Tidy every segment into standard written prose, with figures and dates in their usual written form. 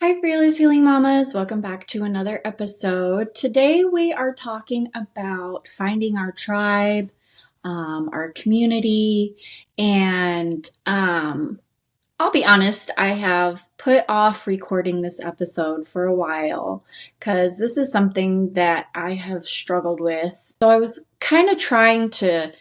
Hi, Fearless Healing Mamas. Welcome back to another episode. Today we are talking about finding our tribe, our community, and I'll be honest, I have put off recording this episode for a while because this is something that I have struggled with. So I was kind of trying to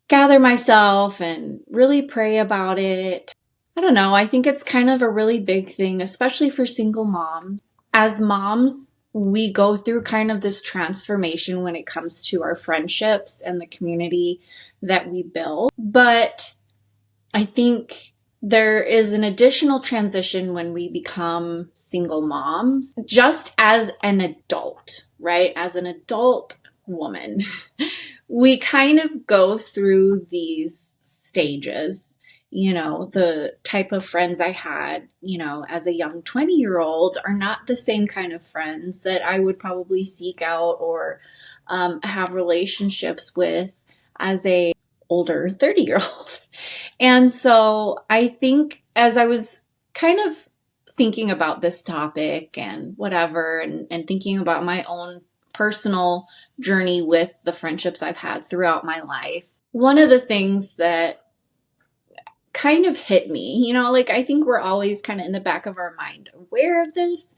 gather myself and really pray about it. I don't know. I think it's kind of a really big thing, especially for single moms. As moms, we go through kind of this transformation when it comes to our friendships and the community that we build. But I think there is an additional transition when we become single moms, just as an adult, right? As an adult woman, we kind of go through these stages. The type of friends I had, as a young 20-year-old are not the same kind of friends that I would probably seek out or have relationships with as a older 30-year-old. And so I think as I was kind of thinking about this topic and whatever, and thinking about my own personal journey with the friendships I've had throughout my life, one of the things that kind of hit me, I think we're always kind of in the back of our mind aware of this,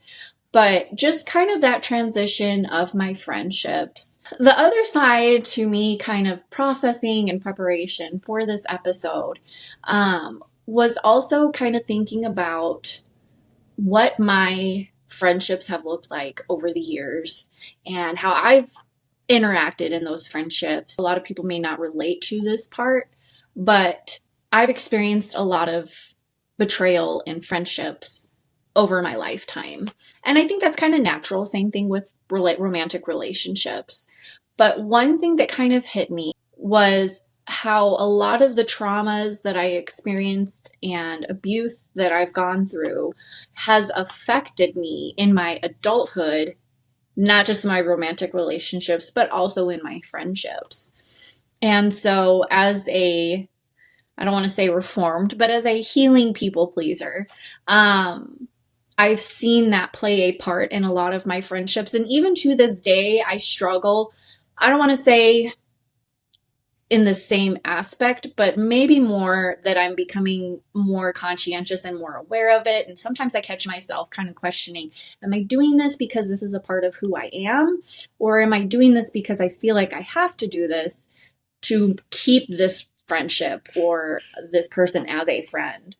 but just kind of that transition of my friendships. The other side to me kind of processing and preparation for this episode was also kind of thinking about what my friendships have looked like over the years and how I've interacted in those friendships. A lot of people may not relate to this part, but I've experienced a lot of betrayal in friendships over my lifetime. And I think that's kind of natural. Same thing with romantic relationships. But one thing that kind of hit me was how a lot of the traumas that I experienced and abuse that I've gone through has affected me in my adulthood, not just my romantic relationships, but also in my friendships. And so as I don't want to say reformed, but as a healing people pleaser, I've seen that play a part in a lot of my friendships. And even to this day, I struggle. I don't want to say in the same aspect, but maybe more that I'm becoming more conscientious and more aware of it. And sometimes I catch myself kind of questioning, am I doing this because this is a part of who I am? Or am I doing this because I feel like I have to do this to keep this friendship or this person as a friend?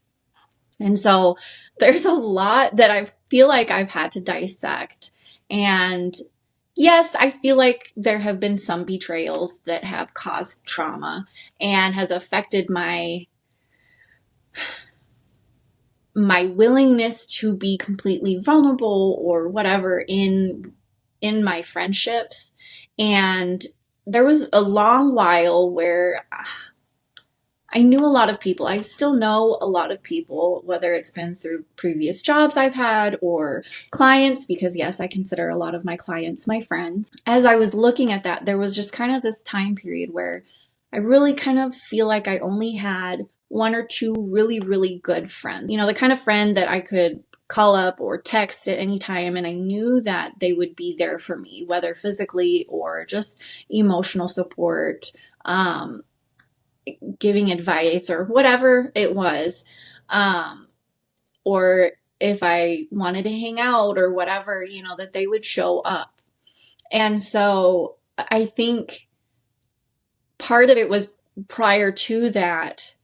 And so there's a lot that I feel like I've had to dissect. And yes, I feel like there have been some betrayals that have caused trauma and has affected my willingness to be completely vulnerable or whatever in my friendships. And there was a long while where I knew a lot of people. I still know a lot of people, whether it's been through previous jobs I've had or clients, because yes, I consider a lot of my clients my friends. As I was looking at that, there was just kind of this time period where I really kind of feel like I only had one or two really, really good friends. The kind of friend that I could call up or text at any time, and I knew that they would be there for me, whether physically or just emotional support, giving advice or whatever it was, or if I wanted to hang out or whatever, that they would show up. And so I think part of it was prior to that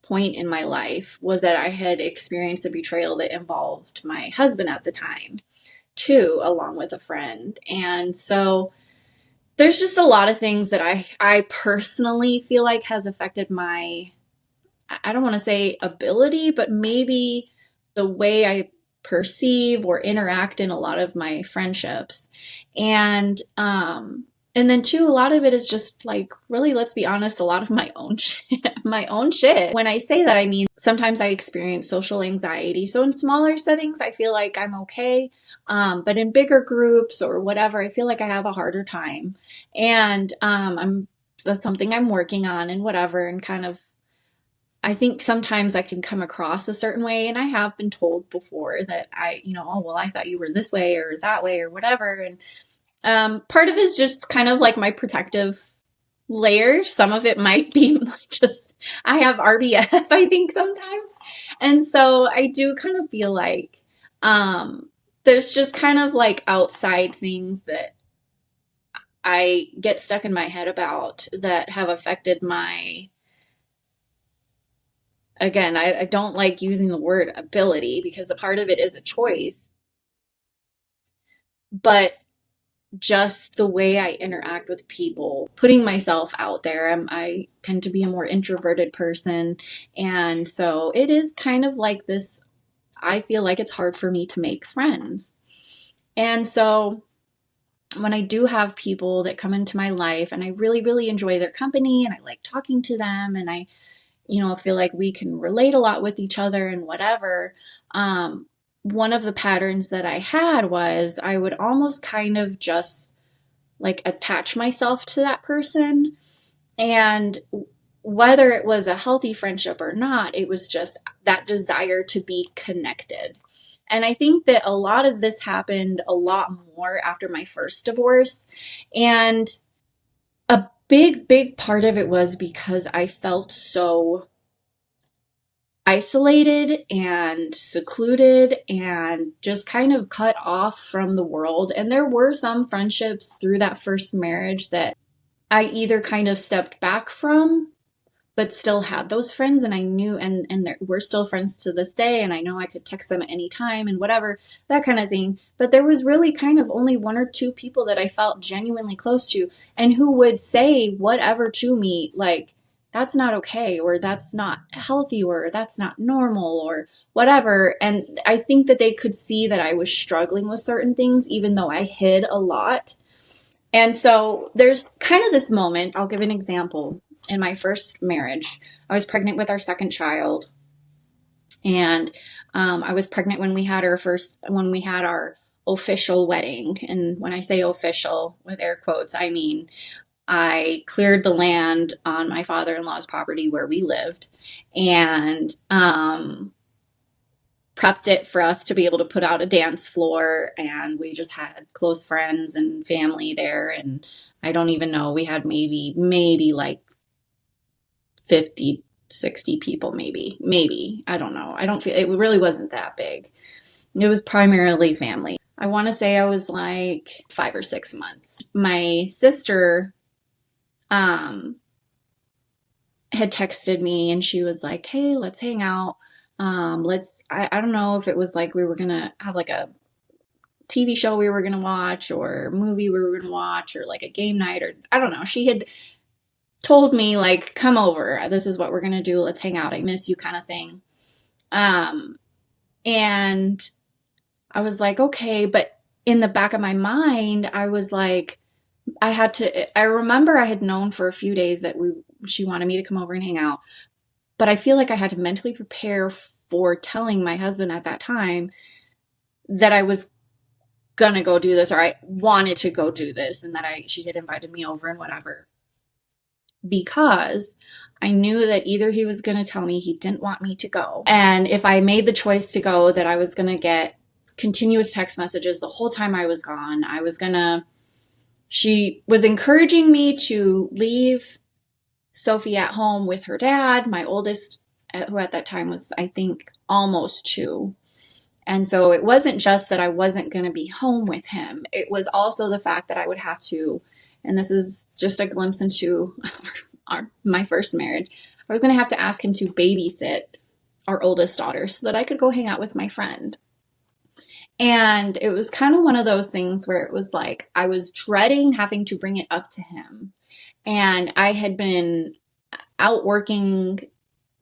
point in my life was that I had experienced a betrayal that involved my husband at the time too, along with a friend. And so there's just a lot of things that I personally feel like has affected my, I don't want to say ability, but maybe the way I perceive or interact in a lot of my friendships. And then too, a lot of it is just like, really, let's be honest, a lot of my own shit. When I say that, I mean, sometimes I experience social anxiety. So in smaller settings, I feel like I'm okay. But in bigger groups or whatever, I feel like I have a harder time. And that's something I'm working on and whatever, and kind of I think sometimes I can come across a certain way, and I have been told before that oh, well, I thought you were this way or that way or whatever. And part of it is just kind of like my protective layer. Some of it might be just, I have RBF, I think sometimes. And so I do kind of feel like there's just kind of like outside things that I get stuck in my head about that have affected my, again, I don't like using the word ability because a part of it is a choice, but just the way I interact with people, putting myself out there. I tend to be a more introverted person. And so it is kind of like this, I feel like it's hard for me to make friends. And so when I do have people that come into my life and I really, really enjoy their company and I like talking to them and I, feel like we can relate a lot with each other and whatever. One of the patterns that I had was I would almost kind of just like attach myself to that person. And whether it was a healthy friendship or not, it was just that desire to be connected. And I think that a lot of this happened a lot more after my first divorce. And a big, big part of it was because I felt so isolated and secluded and just kind of cut off from the world. And there were some friendships through that first marriage that I either kind of stepped back from, but still had those friends. And I knew, and we're still friends to this day. And I know I could text them at any time and whatever, that kind of thing. But there was really kind of only one or two people that I felt genuinely close to and who would say whatever to me, like, that's not okay, or that's not healthy, or that's not normal, or whatever. And I think that they could see that I was struggling with certain things, even though I hid a lot. And so there's kind of this moment, I'll give an example. In my first marriage, I was pregnant with our second child. And I was pregnant when we had our official wedding. And when I say official with air quotes, I mean, I cleared the land on my father-in-law's property where we lived and prepped it for us to be able to put out a dance floor. And we just had close friends and family there. And I don't even know, we had maybe like 50, 60 people, maybe. I don't know. I don't feel, it really wasn't that big. It was primarily family. I want to say I was like 5 or 6 months. My sister had texted me and she was like, hey, let's hang out. I don't know if it was like we were going to have like a TV show we were going to watch or a movie we were going to watch or like a game night, or I don't know. She had told me like, come over, this is what we're going to do. Let's hang out. I miss you, kind of thing. And I was like, okay. But in the back of my mind, I was like, I remember I had known for a few days that she wanted me to come over and hang out, but I feel like I had to mentally prepare for telling my husband at that time that I was gonna go do this, or I wanted to go do this, and that she had invited me over and whatever. Because I knew that either he was going to tell me he didn't want me to go, and if I made the choice to go, that I was going to get continuous text messages the whole time I was gone. She was encouraging me to leave Sophie at home with her dad, my oldest, who at that time was, I think, almost 2. And so it wasn't just that I wasn't going to be home with him. It was also the fact that I would have to, and this is just a glimpse into my first marriage, I was going to have to ask him to babysit our oldest daughter so that I could go hang out with my friend. And it was kind of one of those things where it was like I was dreading having to bring it up to him. And I had been out working,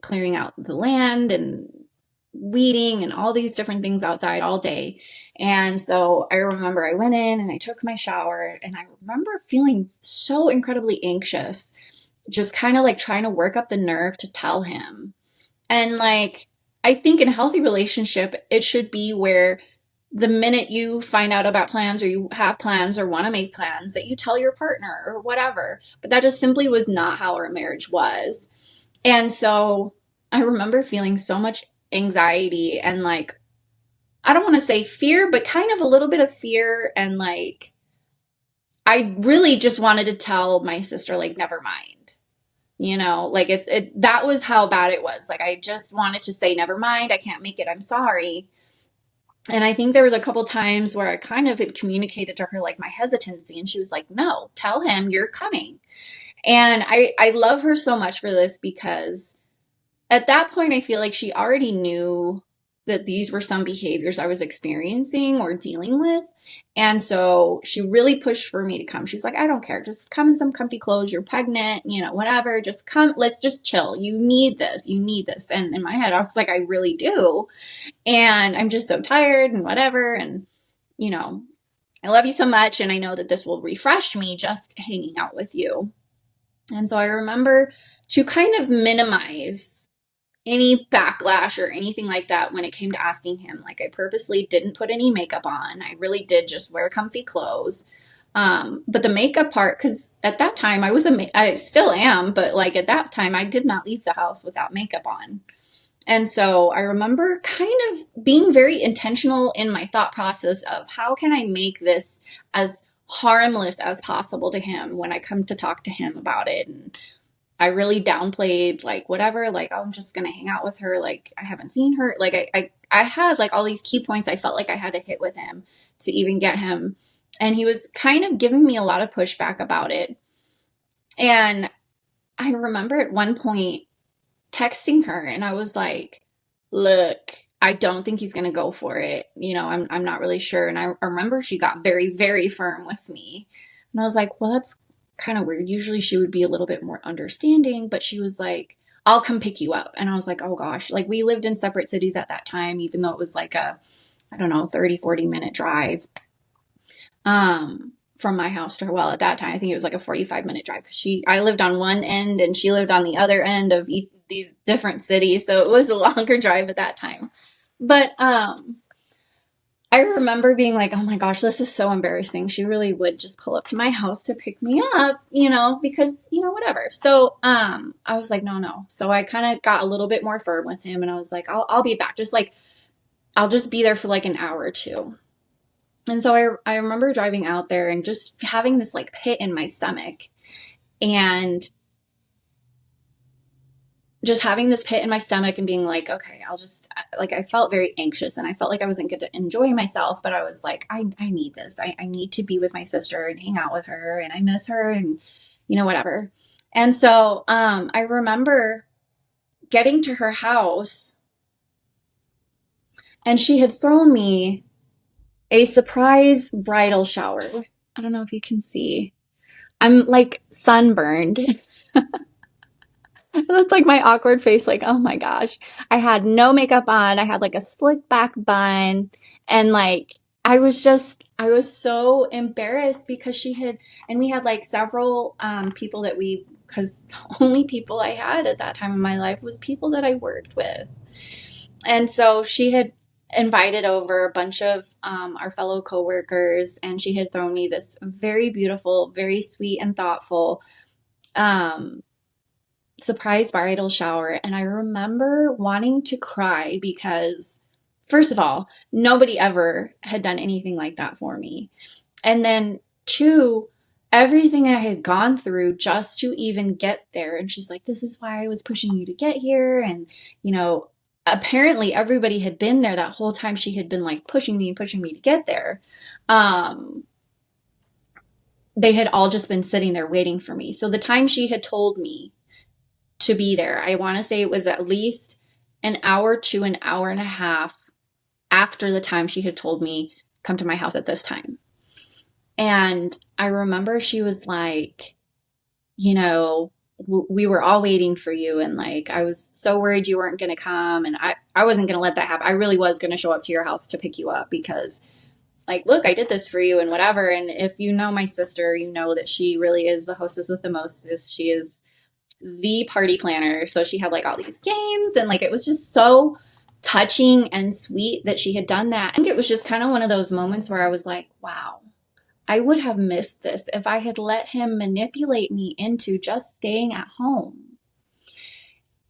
clearing out the land and weeding and all these different things outside all day. And so I remember I went in and I took my shower, and I remember feeling so incredibly anxious, just kind of like trying to work up the nerve to tell him. And like, I think in a healthy relationship, it should be where the minute you find out about plans, or you have plans or want to make plans, that you tell your partner or whatever. But that just simply was not how our marriage was. And so I remember feeling so much anxiety and like, I don't want to say fear, but kind of a little bit of fear. And like, I really just wanted to tell my sister, like, never mind. Like that was how bad it was. Like, I just wanted to say, never mind. I can't make it. I'm sorry. And I think there was a couple times where I kind of had communicated to her, like, my hesitancy. And she was like, no, tell him you're coming. And I love her so much for this because at that point, I feel like she already knew that these were some behaviors I was experiencing or dealing with. And so she really pushed for me to come. She's like, I don't care. Just come in some comfy clothes. You're pregnant, whatever. Just come. Let's just chill. You need this. You need this. And in my head, I was like, I really do. And I'm just so tired and whatever. And, I love you so much. And I know that this will refresh me just hanging out with you. And so I remember to kind of minimize any backlash or anything like that when it came to asking him. Like, I purposely didn't put any makeup on. I really did just wear comfy clothes. But the makeup part, because at that time I still am, but like at that time I did not leave the house without makeup on. And so I remember kind of being very intentional in my thought process of how can I make this as harmless as possible to him when I come to talk to him about it. And I really downplayed like whatever, like, oh, I'm just going to hang out with her. Like, I haven't seen her. Like I had like all these key points I felt like I had to hit with him to even get him. And he was kind of giving me a lot of pushback about it. And I remember at one point texting her and I was like, look, I don't think he's going to go for it. I'm not really sure. And I remember she got very, very firm with me. And I was like, well, that's kind of weird. Usually she would be a little bit more understanding, but she was like, I'll come pick you up. And I was like, oh gosh, like we lived in separate cities at that time, even though it was like a, I don't know, 30-40 minute drive. From my house to her. Well, at that time, I think it was like a 45-minute drive because I lived on one end and she lived on the other end of these different cities. So it was a longer drive at that time. But, I remember being like, oh my gosh, this is so embarrassing. She really would just pull up to my house to pick me up, because, whatever. So, I was like, no. So I kind of got a little bit more firm with him and I was like, I'll be back. Just like, I'll just be there for like an hour or two. And so I remember driving out there and just having this like pit in my stomach and just having this pit in my stomach and being like, okay, I'll just like, I felt very anxious and I felt like I wasn't going to enjoy myself, but I was like, I need this. I need to be with my sister and hang out with her and I miss her and, whatever. And so, I remember getting to her house and she had thrown me a surprise bridal shower. I don't know if you can see. I'm like sunburned. That's like my awkward face, like, oh my gosh. I had no makeup on. I had like a slick back bun. And like, I was so embarrassed because and we had like several people because the only people I had at that time in my life was people that I worked with. And so she had invited over a bunch of our fellow coworkers, and she had thrown me this very beautiful, very sweet and thoughtful surprise bridal shower. And I remember wanting to cry because, first of all, nobody ever had done anything like that for me. And then two, everything I had gone through just to even get there. And she's like, this is why I was pushing you to get here. And, apparently everybody had been there that whole time. She had been like pushing me to get there. They had all just been sitting there waiting for me. So the time she had told me to be there, I want to say it was at least an hour to an hour and a half after the time she had told me, come to my house at this time. And I remember she was like, we were all waiting for you. And like, I was so worried you weren't going to come. And I wasn't going to let that happen. I really was going to show up to your house to pick you up because like, look, I did this for you and whatever. And if you know my sister, you know that she really is the hostess with the mostest. She is the party planner. So she had like all these games and like, it was just so touching and sweet that she had done that. I think it was just kind of one of those moments where I was like, wow, I would have missed this if I had let him manipulate me into just staying at home.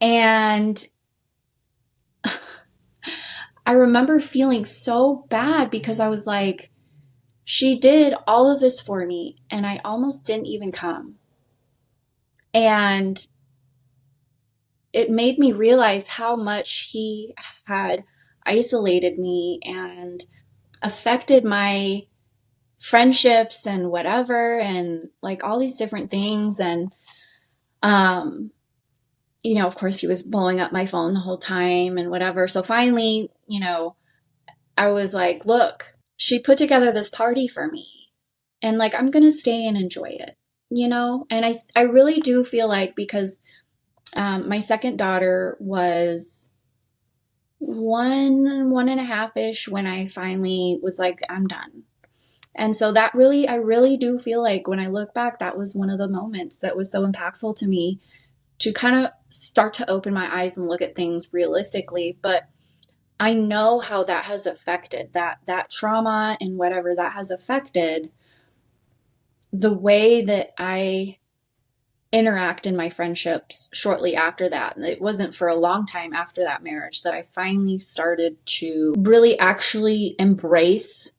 And I remember feeling so bad because I was like, she did all of this for me and I almost didn't even come. And it made me realize how much he had isolated me and affected my friendships and whatever, and like all these different things. And, um, of course, he was blowing up my phone the whole time and whatever. So finally, I was like, look, she put together this party for me and like, I'm going to stay and enjoy it, And I really do feel like because my second daughter was 1.5-ish when I finally was like, I'm done. And so that really, I really do feel like when I look back, that was one of the moments that was so impactful to me to kind of start to open my eyes and look at things realistically. But I know how that has affected that trauma and whatever that has affected the way that I interact in my friendships shortly after that. And it wasn't for a long time after that marriage that I finally started to really actually embrace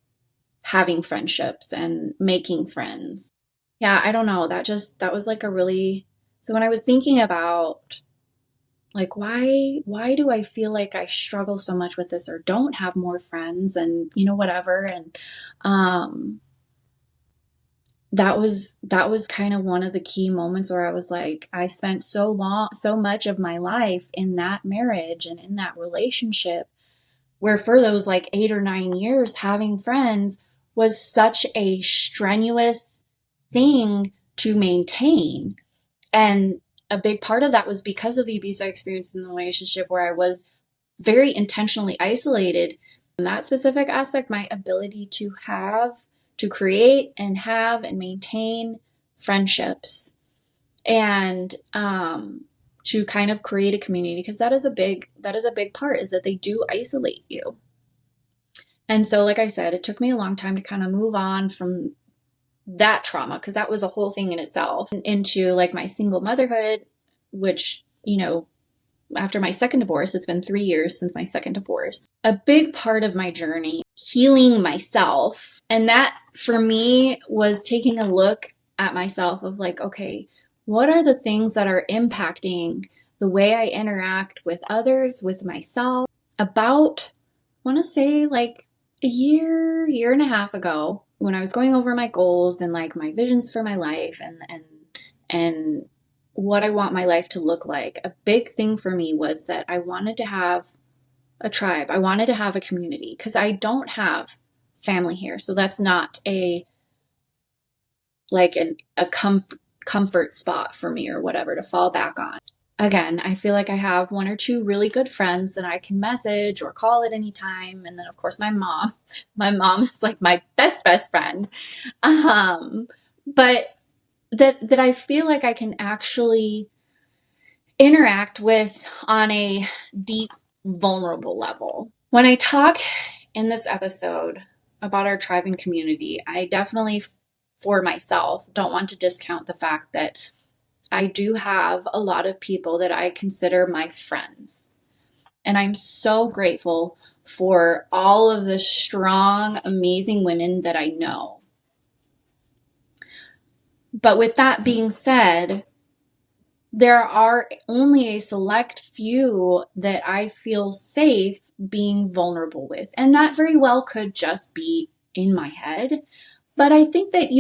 having friendships and making friends. Yeah, I don't know. That was like a really, so when I was thinking about like why do I feel like I struggle so much with this or don't have more friends and whatever, and um that was kind of one of the key moments where I was like, I spent so much of my life in that marriage and in that relationship where for those like 8 or 9 years having friends was such a strenuous thing to maintain. And a big part of that was because of the abuse I experienced in the relationship where I was very intentionally isolated. In that specific aspect, my ability to create and have and maintain friendships and to kind of create a community, because that is a big part, is that they do isolate you. And so, like I said, it took me a long time to kind of move on from that trauma, because that was a whole thing in itself, into like my single motherhood, which, after my second divorce, it's been 3 years since my second divorce. A big part of my journey, healing myself. And that for me was taking a look at myself of like, okay, what are the things that are impacting the way I interact with others, with myself? About, I want to say like a year and a half ago, when I was going over my goals and like my visions for my life and what I want my life to look like, a big thing for me was that I wanted to have a tribe. I wanted to have a community because I don't have family here. So that's not a comfort spot for me or whatever to fall back on. Again, I feel like I have one or two really good friends that I can message or call at any time. And then of course my mom. My mom is like my best friend. But that I feel like I can actually interact with on a deep, vulnerable level. When I talk in this episode about our tribe and community, I definitely, for myself, don't want to discount the fact that I do have a lot of people that I consider my friends. And I'm so grateful for all of the strong, amazing women that I know. But with that being said, there are only a select few that I feel safe being vulnerable with. And that very well could just be in my head. But I think that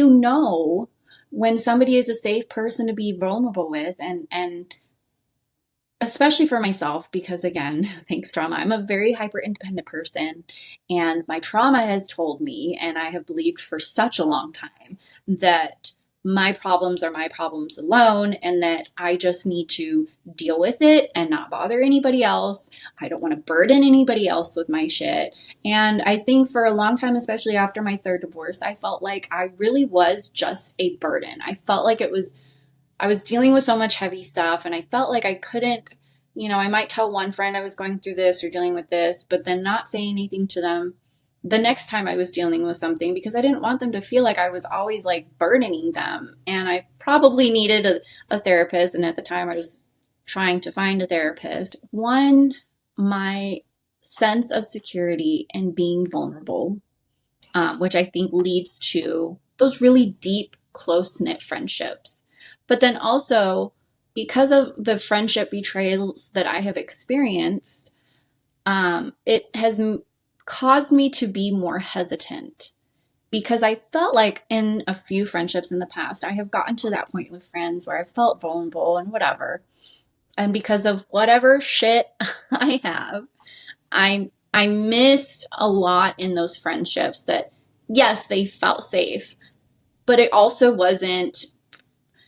when somebody is a safe person to be vulnerable with, and especially for myself, because again, thanks trauma, I'm a very hyper independent person, and my trauma has told me, and I have believed for such a long time, that my problems are my problems alone, and that I just need to deal with it and not bother anybody else. I don't want to burden anybody else with my shit. And I think for a long time, especially after my third divorce, I felt like I really was just a burden. I felt like I was dealing with so much heavy stuff, and I felt like I couldn't, I might tell one friend I was going through this or dealing with this, but then not say anything to them the next time I was dealing with something, because I didn't want them to feel like I was always like burdening them. And I probably needed a therapist. And at the time I was trying to find a therapist. My sense of security and being vulnerable, which I think leads to those really deep, close-knit friendships. But then also, because of the friendship betrayals that I have experienced, it has caused me to be more hesitant, because I felt like in a few friendships in the past, I have gotten to that point with friends where I felt vulnerable and whatever. And because of whatever shit I have, I missed a lot in those friendships that, yes, they felt safe, but it also wasn't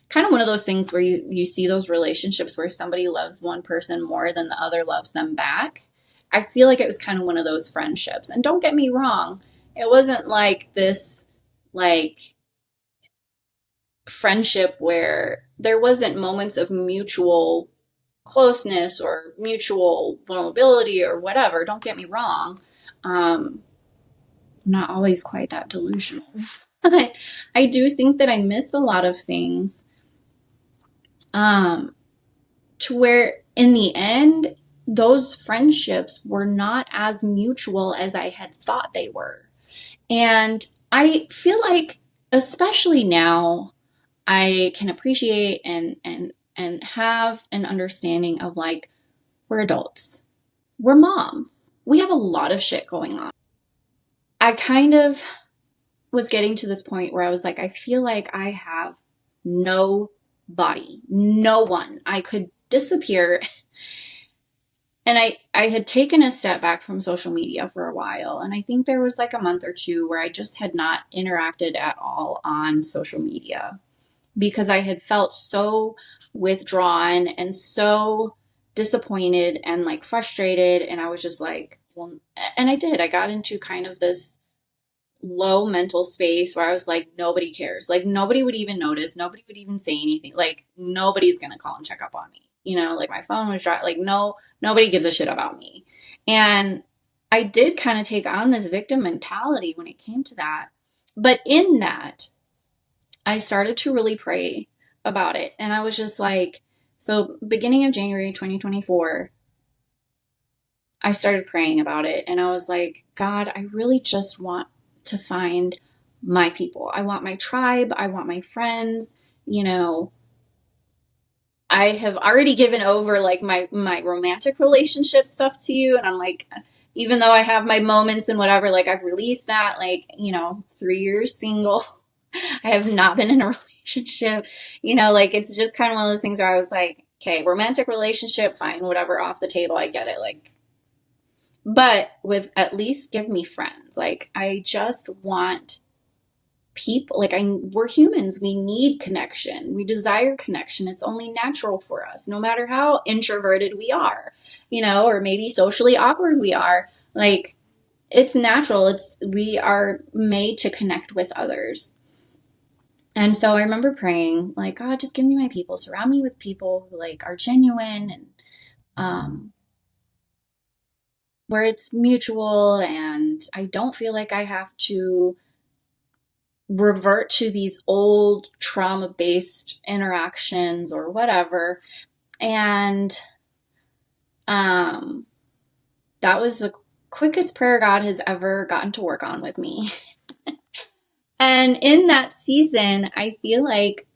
kind of one of those things where you see those relationships where somebody loves one person more than the other loves them back. I feel like it was kind of one of those friendships. And don't get me wrong, it wasn't like this, like, friendship where there wasn't moments of mutual closeness or mutual vulnerability or whatever. Don't get me wrong. I'm not always quite that delusional. I do think that I miss a lot of things, um, to where in the end, those friendships were not as mutual as I had thought they were. And I feel like, especially now, I can appreciate and have an understanding of, like, we're adults. We're moms. We have a lot of shit going on. I kind of was getting to this point where I was like, I feel like I have no body, no one. I could disappear. And I had taken a step back from social media for a while. And I think there was like a month or two where I just had not interacted at all on social media, because I had felt so withdrawn and so disappointed and like frustrated. And I was just like, well, and I got into kind of this low mental space where I was like, nobody cares. Like, nobody would even notice. Nobody would even say anything. Like, nobody's going to call and check up on me. You know, like my phone was dry. Like, no, nobody gives a shit about me. And I did kind of take on this victim mentality when it came to that. But in that, I started to really pray about it. And I was just like, so beginning of January 2024, I started praying about it. And I was like, God, I really just want to find my people. I want my tribe. I want my friends. You know, I have already given over like my romantic relationship stuff to you. And I'm like, even though I have my moments and whatever, like I've released that, like, 3 years single. I have not been in a relationship, like it's just kind of one of those things where I was like, okay, romantic relationship, fine, whatever, off the table. I get it. Like, but with at least give me friends. Like, I just want people. Like, we're humans. We need connection. We desire connection. It's only natural for us, no matter how introverted we are, or maybe socially awkward we are. Like, it's natural. We are made to connect with others. And so I remember praying, like, God, just give me my people. Surround me with people who like are genuine and where it's mutual, and I don't feel like I have to revert to these old trauma-based interactions or whatever. And that was the quickest prayer God has ever gotten to work on with me. And in that season, I feel like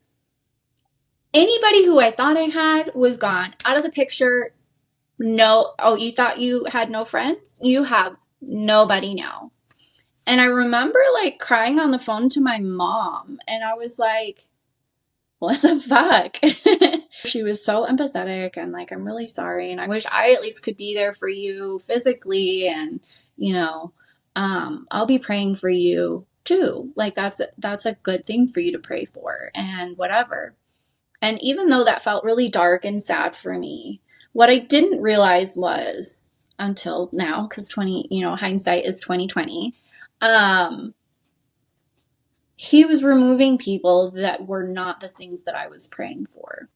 anybody who I thought I had was gone, out of the picture. No, oh, you thought you had no friends? You have nobody now. And I remember like crying on the phone to my mom, and I was like, what the fuck? She was so empathetic and like, I'm really sorry. And I wish I at least could be there for you physically. And, I'll be praying for you too. Like, that's a good thing for you to pray for and whatever. And even though that felt really dark and sad for me, what I didn't realize was, until now, because hindsight is 2020, he was removing people that were not the things that I was praying for.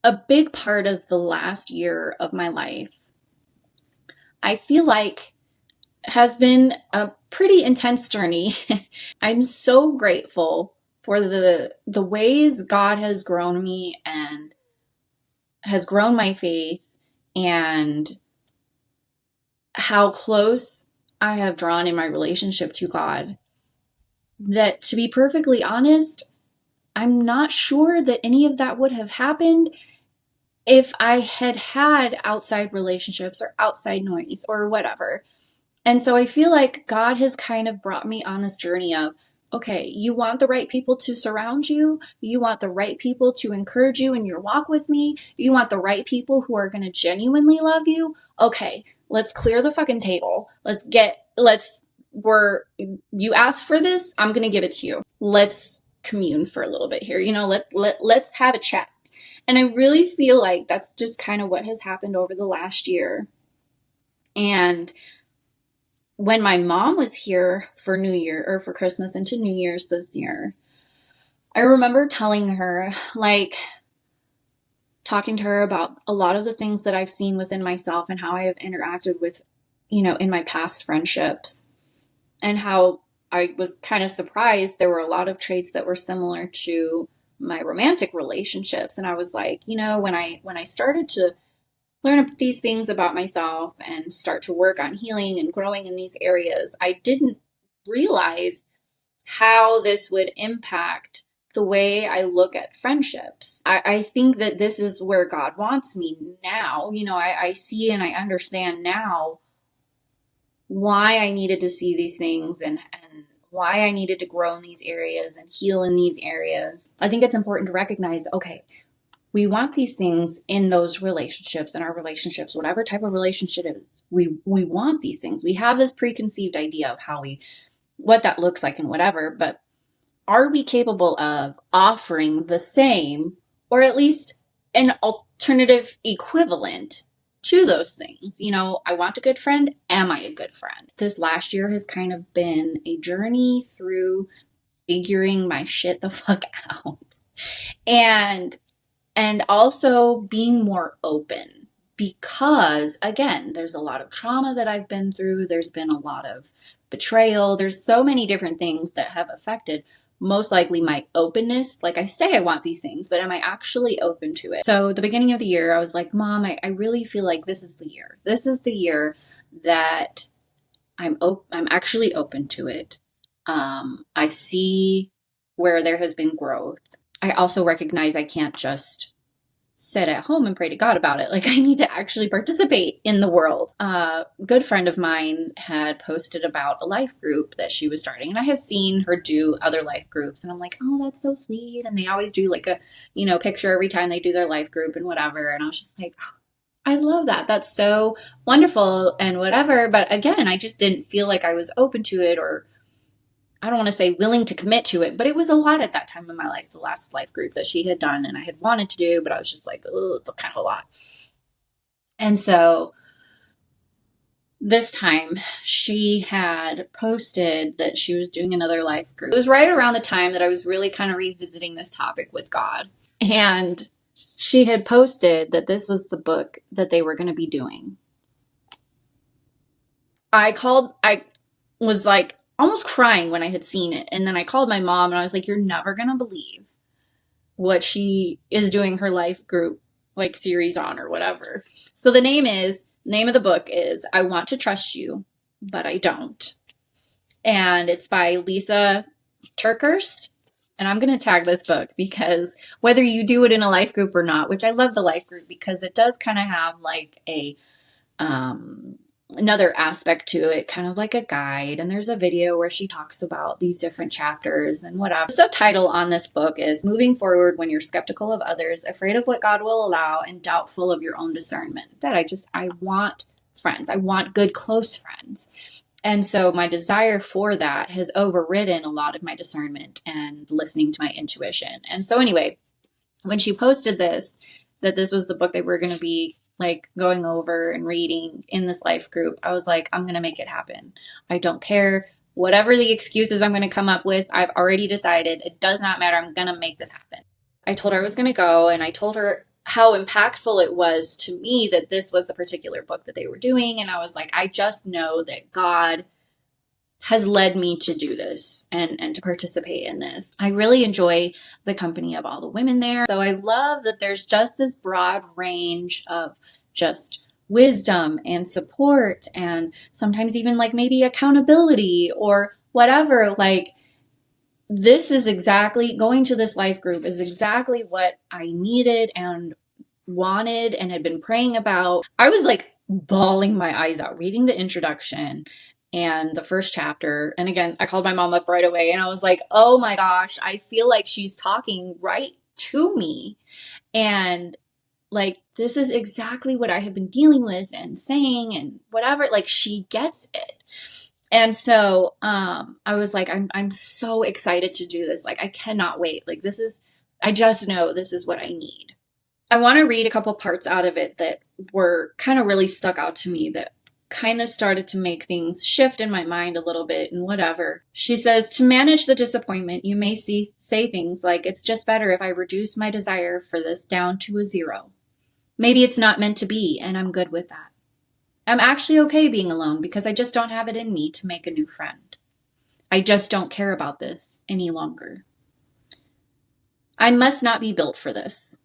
A big part of the last year of my life, I feel like, has been a pretty intense journey. I'm so grateful for the ways God has grown me and has grown my faith and how close I have drawn in my relationship to God, that to be perfectly honest, I'm not sure that any of that would have happened if I had outside relationships or outside noise or whatever. And so I feel like God has kind of brought me on this journey of, okay, you want the right people to surround you. You want the right people to encourage you in your walk with me. You want the right people who are going to genuinely love you. Okay, let's clear the fucking table. You asked for this, I'm going to give it to you. Let's commune for a little bit here. Let's have a chat. And I really feel like that's just kind of what has happened over the last year. And when my mom was here for New Year or for Christmas into New Year's this year, I remember telling her, talking to her about a lot of the things that I've seen within myself and how I have interacted with, in my past friendships, and how I was kind of surprised there were a lot of traits that were similar to my romantic relationships. And I was like, when I started to learn these things about myself and start to work on healing and growing in these areas, I didn't realize how this would impact the way I look at friendships. I think that this is where God wants me now. I see and I understand now why I needed to see these things and why I needed to grow in these areas and heal in these areas. I think it's important to recognize, okay, we want these things in those relationships, in our relationships, whatever type of relationship it is. We want these things. We have this preconceived idea of what that looks like and whatever, but are we capable of offering the same, or at least an alternative equivalent to those things? I want a good friend. Am I a good friend? This last year has kind of been a journey through figuring my shit the fuck out. And also being more open, because again, there's a lot of trauma that I've been through. There's been a lot of betrayal. There's so many different things that have affected most likely my openness. Like, I say I want these things, but am I actually open to it? So the beginning of the year, I was like, Mom, I really feel like this is the year. This is the year that I'm actually open to it. I see where there has been growth. I also recognize I can't just sit at home and pray to God about it. Like, I need to actually participate in the world. A good friend of mine had posted about a life group that she was starting, and I have seen her do other life groups, and I'm like, oh, that's so sweet. And they always do like a, picture every time they do their life group and whatever. And I was just like, oh, I love that. That's so wonderful and whatever. But again, I just didn't feel like I was open to it, or I don't want to say willing to commit to it, but it was a lot at that time in my life, the last life group that she had done and I had wanted to do, but I was just like, oh, it's kind of a lot. And so this time she had posted that she was doing another life group. It was right around the time that I was really kind of revisiting this topic with God. And she had posted that this was the book that they were going to be doing. I was like, almost crying when I had seen it. And then I called my mom and I was like, you're never going to believe what she is doing her life group series on or whatever. So the name of the book is I Want to Trust You, But I Don't. And it's by Lisa Turkhurst. And I'm going to tag this book because whether you do it in a life group or not, which I love the life group because it does kind of have another aspect to it, kind of like a guide. And there's a video where she talks about these different chapters and whatever. The subtitle on this book is Moving Forward When You're Skeptical of Others, Afraid of What God Will Allow, and Doubtful of Your Own Discernment. That I want friends. I want good, close friends. And so my desire for that has overridden a lot of my discernment and listening to my intuition. And so anyway, when she posted that this was the book that we're going to be going over and reading in this life group, I was like, I'm going to make it happen. I don't care. Whatever the excuses I'm going to come up with, I've already decided. It does not matter. I'm going to make this happen. I told her I was going to go, and I told her how impactful it was to me that this was the particular book that they were doing. And I was like, I just know that God has led me to do this and to participate in this. I really enjoy the company of all the women there. So I love that there's just this broad range of just wisdom and support, and sometimes even like maybe accountability or whatever. Like, this is exactly, going to this life group is exactly what I needed and wanted and had been praying about. I was like bawling my eyes out reading the introduction and the first chapter. And again, I called my mom up right away and I was like, oh my gosh, I feel like she's talking right to me. And like, this is exactly what I have been dealing with and saying and whatever. Like, she gets it. And so I was like, I'm so excited to do this. Like, I cannot wait. Like, I just know this is what I need. I want to read a couple parts out of it that were kind of really stuck out to me, that kind of started to make things shift in my mind a little bit and whatever. She says, to manage the disappointment, you may say things like, it's just better if I reduce my desire for this down to a 0. Maybe it's not meant to be, and I'm good with that. I'm actually okay being alone because I just don't have it in me to make a new friend. I just don't care about this any longer. I must not be built for this.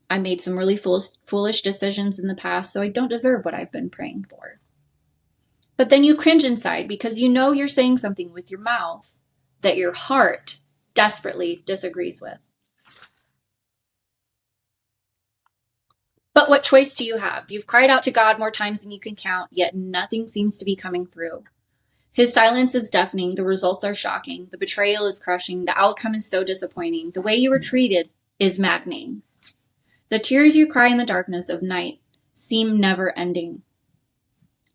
I made some really foolish decisions in the past, so I don't deserve what I've been praying for. But then you cringe inside because you know you're saying something with your mouth that your heart desperately disagrees with. But what choice do you have? You've cried out to God more times than you can count, yet nothing seems to be coming through. His silence is deafening. The results are shocking. The betrayal is crushing. The outcome is so disappointing. The way you were treated is maddening. The tears you cry in the darkness of night seem never ending.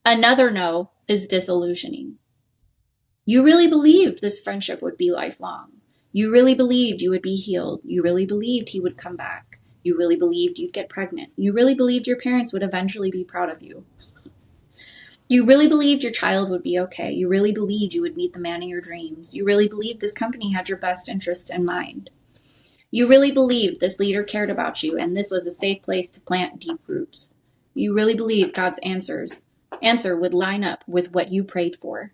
Another no is disillusioning. You really believed this friendship would be lifelong. You really believed you would be healed. You really believed he would come back. You really believed you'd get pregnant. You really believed your parents would eventually be proud of you. You really believed your child would be okay. You really believed you would meet the man of your dreams. You really believed this company had your best interest in mind. You really believed this leader cared about you and this was a safe place to plant deep roots. You really believed God's answer would line up with what you prayed for.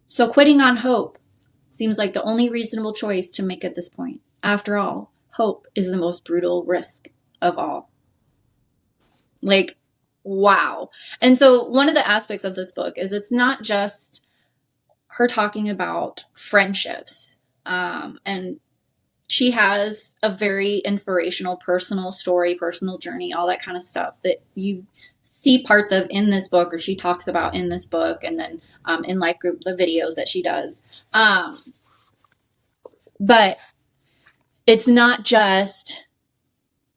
So quitting on hope seems like the only reasonable choice to make at this point. After all, hope is the most brutal risk of all. Like, wow. And so one of the aspects of this book is it's not just her talking about friendships. And she has a very inspirational personal story, personal journey, all that kind of stuff that you see parts of in this book, or she talks about in this book, and then in Life Group, the videos that she does. But it's not just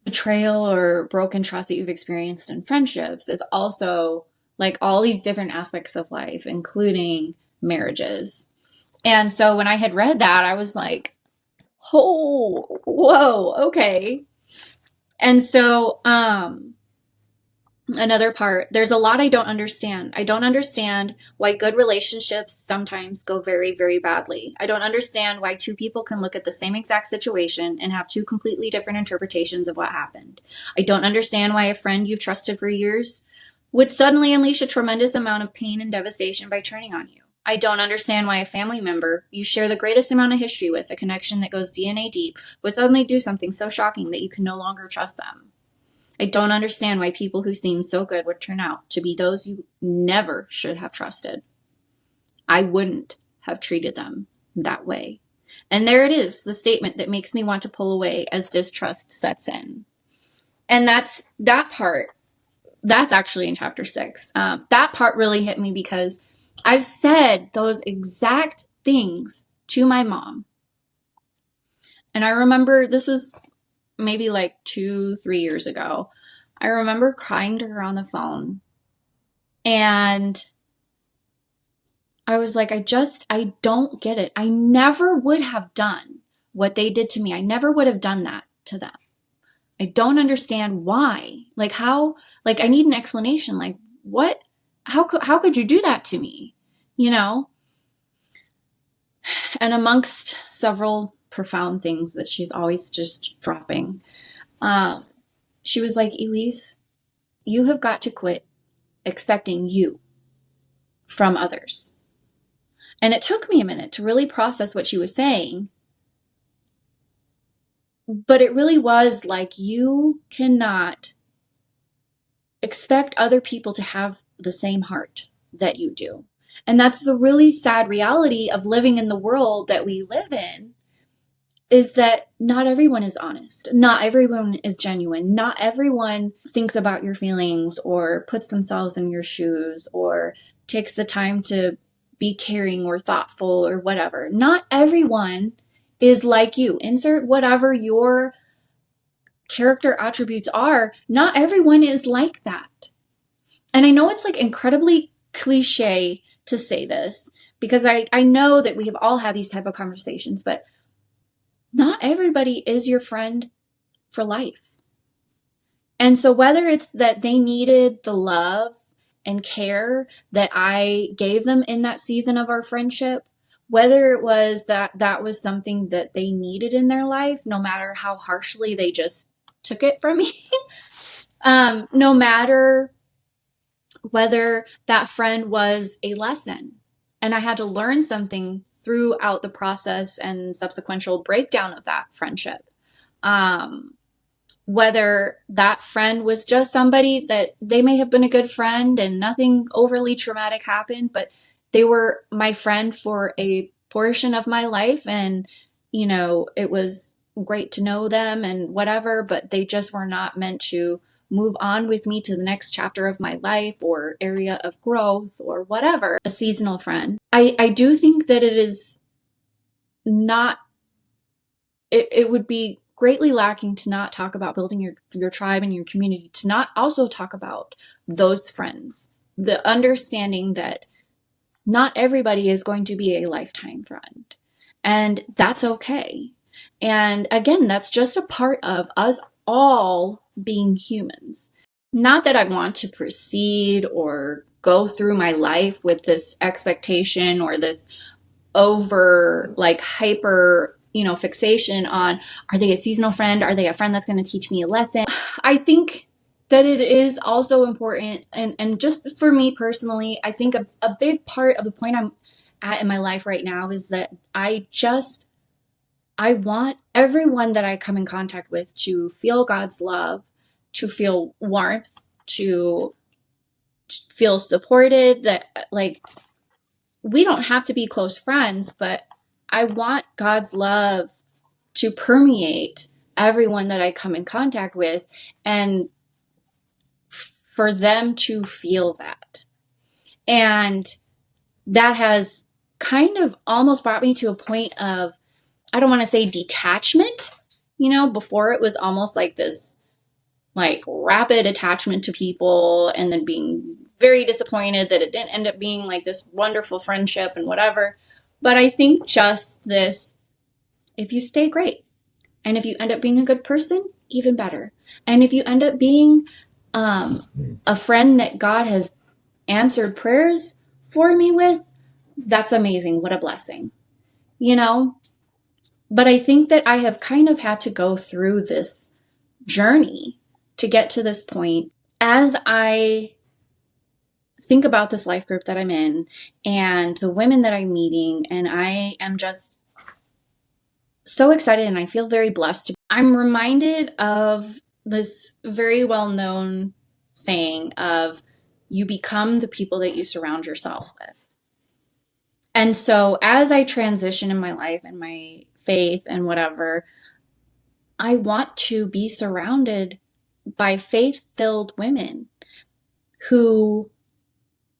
betrayal or broken trust that you've experienced in friendships. It's also like all these different aspects of life, including marriages. And so when I had read that, I was like, oh, whoa, okay. And so, another part, there's a lot I don't understand. I don't understand why good relationships sometimes go very, very badly. I don't understand why two people can look at the same exact situation and have two completely different interpretations of what happened. I don't understand why a friend you've trusted for years would suddenly unleash a tremendous amount of pain and devastation by turning on you. I don't understand why a family member you share the greatest amount of history with, a connection that goes DNA deep, would suddenly do something so shocking that you can no longer trust them. I don't understand why people who seem so good would turn out to be those you never should have trusted. I wouldn't have treated them that way. And there it is, the statement that makes me want to pull away as distrust sets in. And that part, that's actually in chapter 6. That part really hit me because I've said those exact things to my mom. And I remember this was maybe like 2-3 years ago. I remember crying to her on the phone. And I was like, I don't get it. I never would have done what they did to me. I never would have done that to them. I don't understand why. Like how, like I need an explanation. Like what, how could you do that to me? You know? And amongst several profound things that she's always just dropping, she was like, Elise, you have got to quit expecting you from others. And it took me a minute to really process what she was saying. But it really was like, you cannot expect other people to have the same heart that you do. And that's the really sad reality of living in the world that we live in, is that not everyone is honest. Not everyone is genuine. Not everyone thinks about your feelings or puts themselves in your shoes or takes the time to be caring or thoughtful or whatever. Not everyone is like you. Insert whatever your character attributes are. Not everyone is like that. And I know it's like incredibly cliche to say this, because I know that we have all had these type of conversations, but not everybody is your friend for life. And so whether it's that they needed the love and care that I gave them in that season of our friendship, whether it was that that was something that they needed in their life, no matter how harshly they just took it from me, no matter whether that friend was a lesson and I had to learn something throughout the process and subsequential breakdown of that friendship. Whether that friend was just somebody that they may have been a good friend and nothing overly traumatic happened, but they were my friend for a portion of my life, and it was great to know them and whatever, but they just were not meant to move on with me to the next chapter of my life or area of growth or whatever. A seasonal friend. I do think that it is not, it would be greatly lacking to not talk about building your tribe and your community, to not also talk about those friends. The understanding that not everybody is going to be a lifetime friend, and that's okay. And again, that's just a part of us all being humans. Not that I want to proceed or go through my life with this expectation or this over like hyper fixation on, are they a seasonal friend? Are they a friend that's going to teach me a lesson? I think that it is also important, and just for me personally, I think a big part of the point I'm at in my life right now is that I want everyone that I come in contact with to feel God's love, to feel warmth, to feel supported, that like we don't have to be close friends, but I want God's love to permeate everyone that I come in contact with, and for them to feel that. And that has kind of almost brought me to a point of, I don't want to say detachment. Before it was almost like this like rapid attachment to people, and then being very disappointed that it didn't end up being like this wonderful friendship and whatever. But I think just this, if you stay, great. And if you end up being a good person, even better. And if you end up being a friend that God has answered prayers for me with, that's amazing. What a blessing, But I think that I have kind of had to go through this journey to get to this point. As I think about this life group that I'm in and the women that I'm meeting, and I am just so excited and I feel very blessed. I'm reminded of this very well-known saying of, you become the people that you surround yourself with. And so as I transition in my life and my faith and whatever, I want to be surrounded by faith-filled women who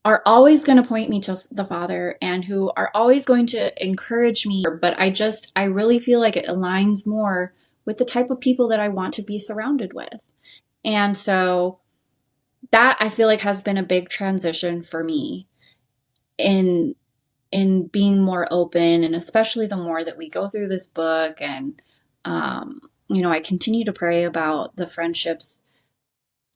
are always going to point me to the Father and who are always going to encourage me. But I really feel like it aligns more with the type of people that I want to be surrounded with. And so that, I feel like, has been a big transition for me in being more open, and especially the more that we go through this book, and I continue to pray about the friendships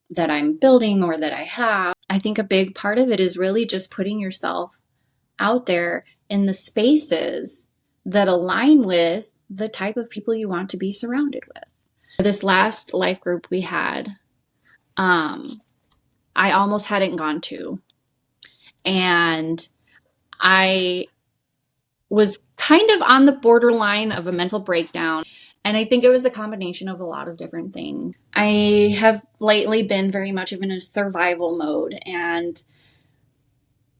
that I'm building or that I have. I think a big part of it is really just putting yourself out there in the spaces that align with the type of people you want to be surrounded with. This last life group we had, I almost hadn't gone to, and I was kind of on the borderline of a mental breakdown. And I think it was a combination of a lot of different things. I have lately been very much of in a survival mode. And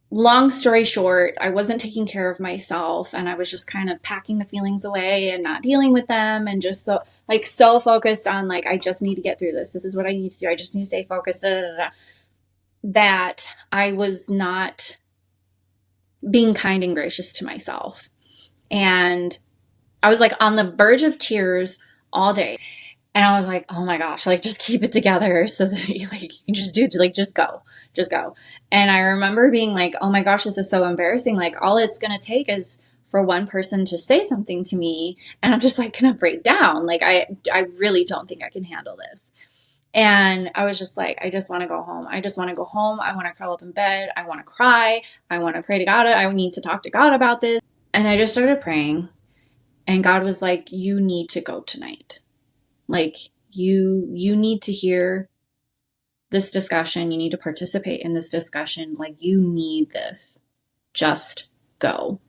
long story short, I wasn't taking care of myself and I was just kind of packing the feelings away and not dealing with them and just so focused on like, I just need to get through this. This is what I need to do. I just need to stay focused. That I was not being kind and gracious to myself. And I was like on the verge of tears all day. And I was like, oh my gosh, like just keep it together so that you can just just go. And I remember being like, oh my gosh, this is so embarrassing. Like all it's going to take is for one person to say something to me and I'm just like going to break down. Like I really don't think I can handle this. And I was just like, I just want to go home. I just want to go home. I want to curl up in bed. I want to cry. I want to pray to God. I need to talk to God about this. And I just started praying. And God was like, you need to go tonight. Like you need to hear this discussion. You need to participate in this discussion. Like you need this. Just go.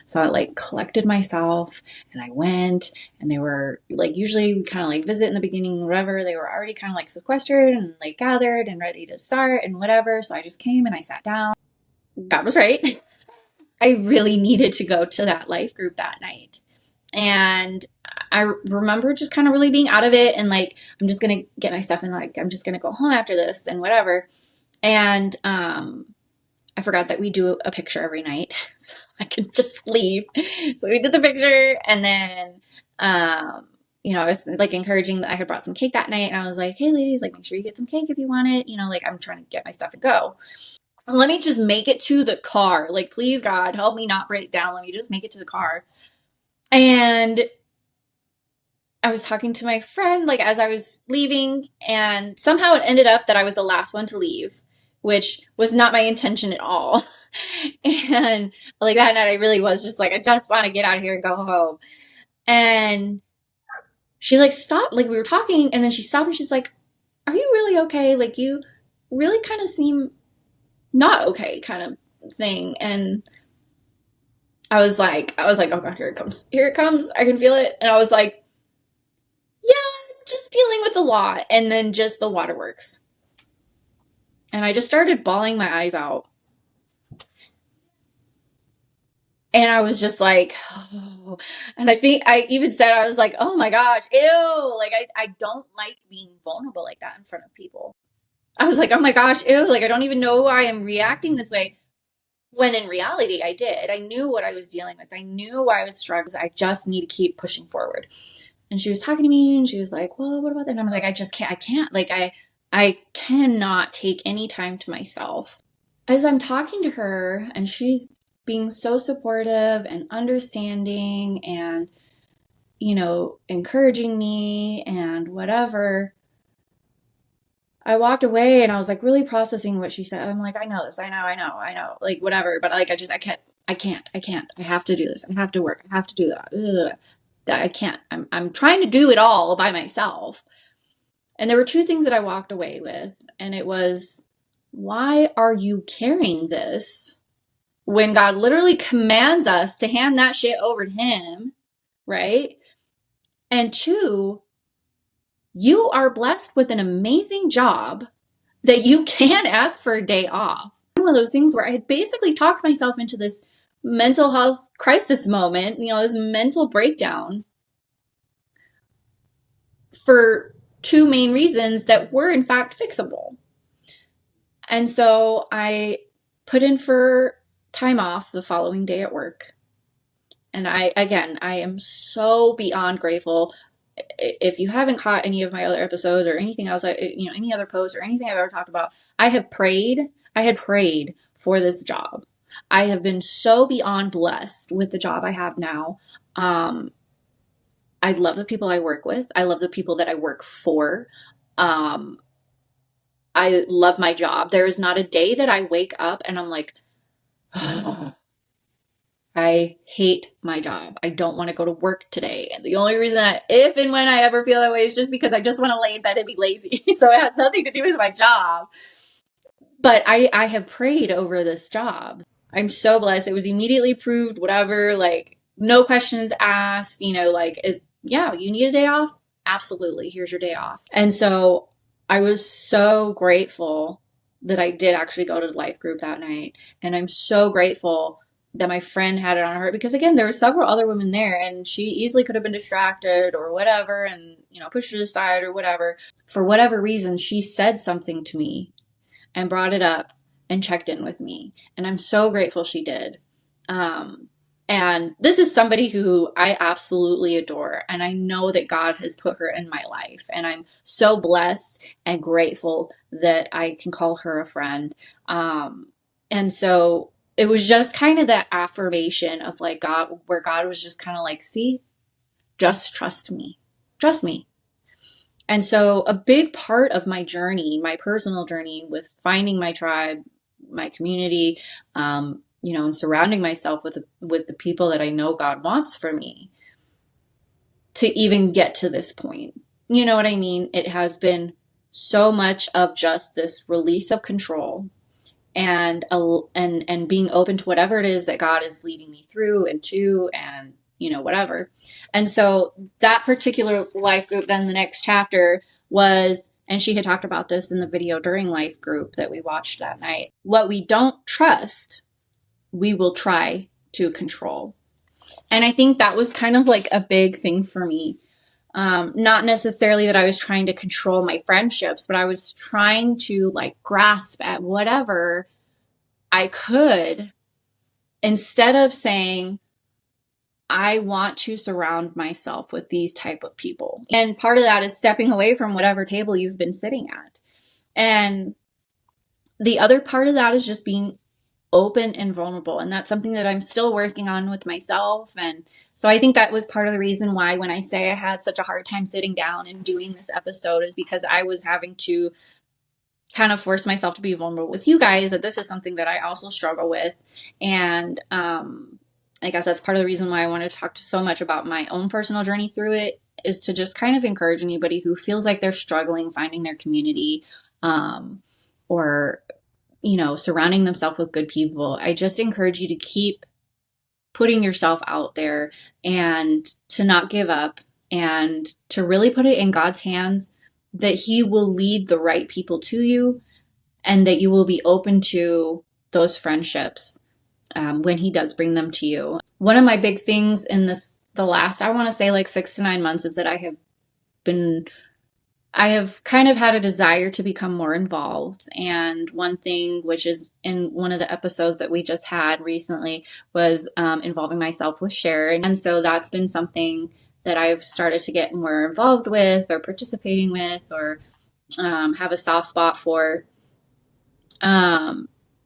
So I like collected myself and I went, and they were like, usually we kind of like visit in the beginning, whatever. They were already kind of like sequestered and like gathered and ready to start and whatever. So I just came and I sat down. God was right. I really needed to go to that life group that night. And I remember just kind of really being out of it and like, I'm just going to get my stuff and like, I'm just going to go home after this and whatever. And, I forgot that we do a picture every night so I can just leave. So we did the picture and then, I was like encouraging that I had brought some cake that night and I was like, hey ladies, like make sure you get some cake if you want it. Like I'm trying to get my stuff and go. And let me just make it to the car. Like, please God, help me not break down. Let me just make it to the car. And I was talking to my friend, like as I was leaving, and somehow it ended up that I was the last one to leave, which was not my intention at all. And like that night I really was just like, I just want to get out of here and go home. And she like stopped, like we were talking and then she stopped and she's like, are you really okay? Like you really kind of seem not okay kind of thing. And I was like, oh God, here it comes. Here it comes. I can feel it. And I was like, yeah, just dealing with a lot. And then just the waterworks. And I just started bawling my eyes out. And I was just like, oh. And I think I even said, I was like, oh my gosh, ew. Like, I don't like being vulnerable like that in front of people. I was like, oh my gosh, ew. Like, I don't even know why I'm reacting this way. When in reality, I did. I knew what I was dealing with. I knew why I was struggling. I just need to keep pushing forward. And she was talking to me and she was like, well, what about that? And I was like, I can't. Like, I cannot take any time to myself. As I'm talking to her and she's being so supportive and understanding and, encouraging me and whatever, I walked away and I was like really processing what she said. I'm like, I know this. I know, like whatever. But like, I can't. I have to do this. I have to work. I have to do that. Ugh. I can't. I'm trying to do it all by myself. And there were two things that I walked away with. And it was, why are you carrying this when God literally commands us to hand that shit over to him, right? And two, you are blessed with an amazing job that you can ask for a day off. One of those things where I had basically talked myself into this mental health crisis moment, this mental breakdown for two main reasons that were in fact fixable. And so I put in for time off the following day at work. And I am so beyond grateful. If you haven't caught any of my other episodes or anything else, any other posts or anything I've ever talked about, I had prayed for this job. I have been so beyond blessed with the job I have now. I love the people I work with. I love the people that I work for. I love my job. There is not a day that I wake up and I'm like, I hate my job. I don't want to go to work today. And the only reason if and when I ever feel that way is just because I just want to lay in bed and be lazy. So it has nothing to do with my job. But I have prayed over this job. I'm so blessed. It was immediately approved, whatever, like no questions asked, yeah, you need a day off? Absolutely. Here's your day off. And so I was so grateful that I did actually go to the life group that night. And I'm so grateful that my friend had it on her because, again, there were several other women there and she easily could have been distracted or whatever and, pushed it aside or whatever. For whatever reason, she said something to me and brought it up and checked in with me. And I'm so grateful she did. And this is somebody who I absolutely adore. And I know that God has put her in my life. And I'm so blessed and grateful that I can call her a friend. And so it was just kind of that affirmation of like God, where God was just kind of like, see, just trust me. Trust me. And so a big part of my journey, my personal journey with finding my tribe, my community, and surrounding myself with the people that I know God wants for me to even get to this point. You know what I mean? It has been so much of just this release of control and being open to whatever it is that God is leading me through and to, and whatever. And so that particular life group, then the next chapter was, and she had talked about this in the video during life group that we watched that night, what we don't trust, we will try to control. And I think that was kind of like a big thing for me. Not necessarily that I was trying to control my friendships, but I was trying to like grasp at whatever I could instead of saying, I want to surround myself with these type of people. And part of that is stepping away from whatever table you've been sitting at. And the other part of that is just being open and vulnerable. And that's something that I'm still working on with myself. And so I think that was part of the reason why when I say I had such a hard time sitting down and doing this episode is because I was having to kind of force myself to be vulnerable with you guys, that this is something that I also struggle with. And I guess that's part of the reason why I want to talk so much about my own personal journey through it, is to just kind of encourage anybody who feels like they're struggling finding their community, or surrounding themselves with good people. I just encourage you to keep putting yourself out there and to not give up and to really put it in God's hands, that He will lead the right people to you and that you will be open to those friendships when He does bring them to you. One of my big things in the last, I want to say like 6 to 9 months, is that I have kind of had a desire to become more involved. And one thing, which is in one of the episodes that we just had recently, was involving myself with Sharon. And so that's been something that I've started to get more involved with or participating with or have a soft spot for.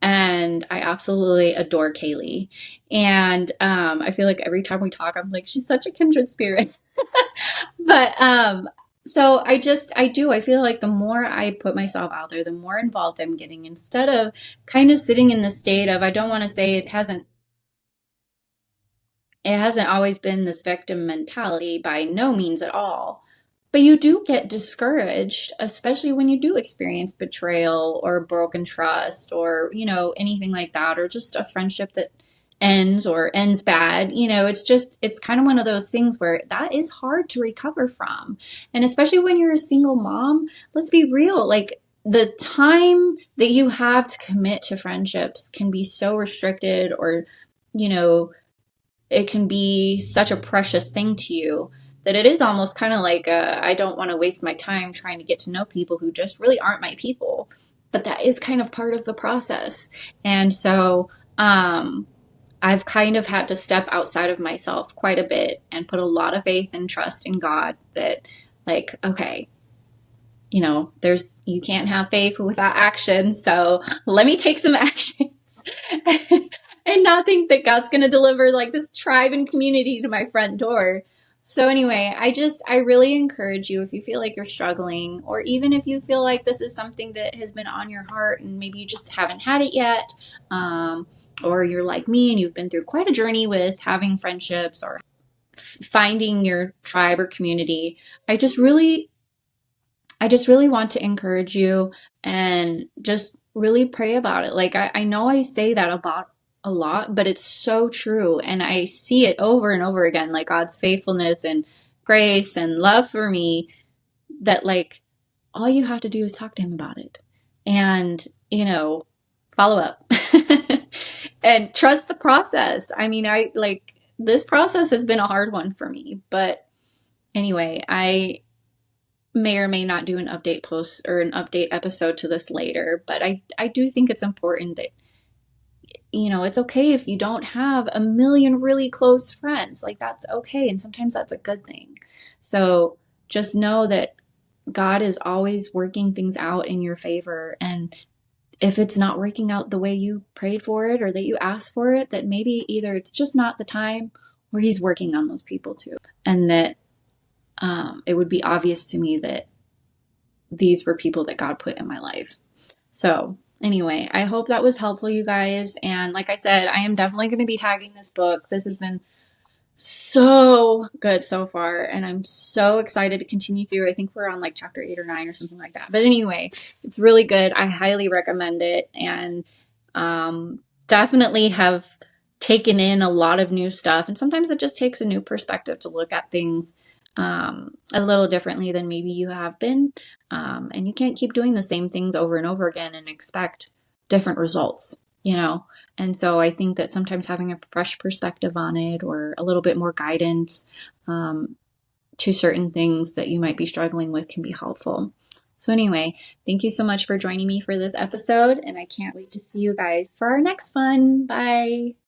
And I absolutely adore Kaylee. And I feel like every time we talk, I'm like, she's such a kindred spirit. But so I feel like the more I put myself out there, the more involved I'm getting, instead of kind of sitting in the state of, I don't want to say it hasn't always been this victim mentality, by no means at all. But you do get discouraged, especially when you do experience betrayal or broken trust or, anything like that, or just a friendship that ends bad. It's kind of one of those things where that is hard to recover from. And especially when you're a single mom, let's be real, like the time that you have to commit to friendships can be so restricted, or, it can be such a precious thing to you that it is almost kind of like I don't want to waste my time trying to get to know people who just really aren't my people. But that is kind of part of the process. And so I've kind of had to step outside of myself quite a bit and put a lot of faith and trust in God that, like, okay, you can't have faith without action. So let me take some actions and not think that God's going to deliver like this tribe and community to my front door. So anyway, I really encourage you, if you feel like you're struggling, or even if you feel like this is something that has been on your heart and maybe you just haven't had it yet, or you're like me and you've been through quite a journey with having friendships or finding your tribe or community, I just really want to encourage you and just really pray about it. Like, I know I say that about a lot, but it's so true. And I see it over and over again, like God's faithfulness and grace and love for me, that like all you have to do is talk to him about it and, follow up and trust the process. I mean, I like this process has been a hard one for me, but anyway, I may or may not do an update post or an update episode to this later, but I do think it's important that, it's okay if you don't have a million really close friends. Like, that's okay. And sometimes that's a good thing. So just know that God is always working things out in your favor. And if it's not working out the way you prayed for it or that you asked for it, that maybe either it's just not the time or he's working on those people too. And that it would be obvious to me that these were people that God put in my life. So anyway, I hope that was helpful, you guys. And like I said, I am definitely going to be tagging this book. This has been so good so far, and I'm so excited to continue through. I think we're on like chapter 8 or 9 or something like that. But anyway, it's really good. I highly recommend it, and definitely have taken in a lot of new stuff. And sometimes it just takes a new perspective to look at things a little differently than maybe you have been. And you can't keep doing the same things over and over again and expect different results, And so I think that sometimes having a fresh perspective on it or a little bit more guidance to certain things that you might be struggling with can be helpful. So anyway, thank you so much for joining me for this episode, and I can't wait to see you guys for our next one. Bye.